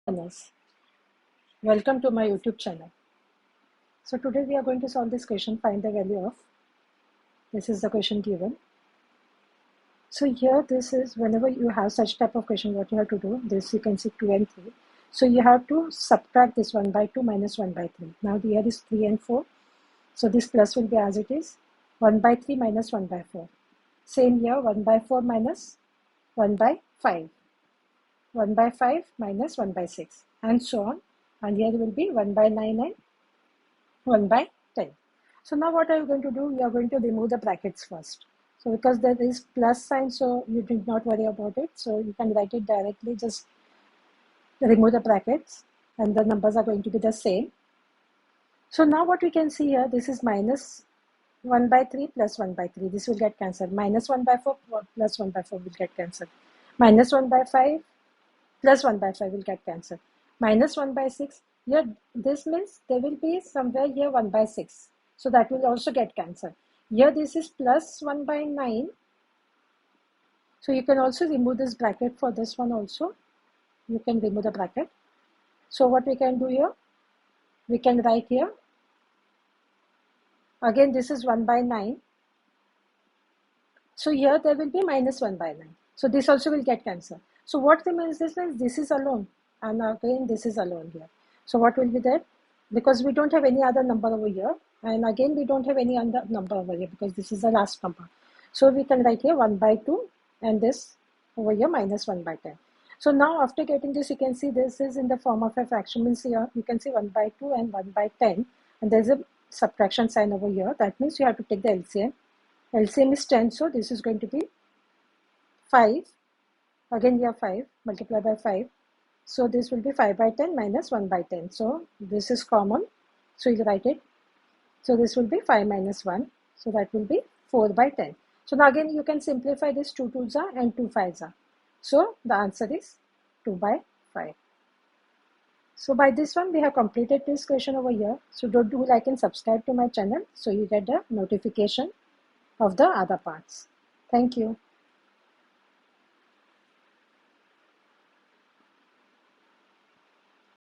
Learners, welcome to my YouTube channel. So today we are going to solve this question, find the value of, this is the question given. So here this is, whenever you have such type of question, what you have to do, this you can see 2 and 3. So you have to subtract this 1 by 2 minus 1 by 3. Now here is 3 and 4. So this plus will be as it is, 1 by 3 minus 1 by 4. Same here, 1 by 4 minus 1 by 5. 1 by 5 minus 1 by 6 and so on, and here will be 1 by 9 and 1 by 10. So now what are you going to do? You are going to remove the brackets first. So because there is plus sign, so you did not worry about it. So you can write it directly, just remove the brackets and the numbers are going to be the same. So now what we can see here, this is minus 1 by 3 plus 1 by 3. This will get cancelled. Minus 1 by 4 plus 1 by 4 will get cancelled. Minus 1 by 5 plus 1 by 5 will get cancelled. Minus 1 by 6. Here, this means there will be somewhere here 1 by 6. So that will also get cancelled. Here this is plus 1 by 9. So you can also remove this bracket for this one also. You can remove the bracket. So what we can do here? We can write here. Again, this is 1 by 9. So here there will be minus 1 by 9. So this also will get cancelled. So what remains, this means this is alone. And again, this is alone here. So what will be there? Because we don't have any other number over here. And again, we don't have any other number over here because this is the last number. So we can write here 1 by 2 and this over here minus 1 by 10. So now after getting this, you can see this is in the form of a fraction. Means here you can see 1 by 2 and 1 by 10. And there's a subtraction sign over here. That means you have to take the LCM. LCM is 10. So this is going to be 5. Again, here 5 multiplied by 5. So this will be 5 by 10 minus 1 by 10. So this is common. So you write it. So this will be 5 minus 1. So that will be 4 by 10. So now again you can simplify this 2 2s are and 2 5s are. So the answer is 2 by 5. So by this one we have completed this question over here. So do like and subscribe to my channel so you get the notification of the other parts. Thank you.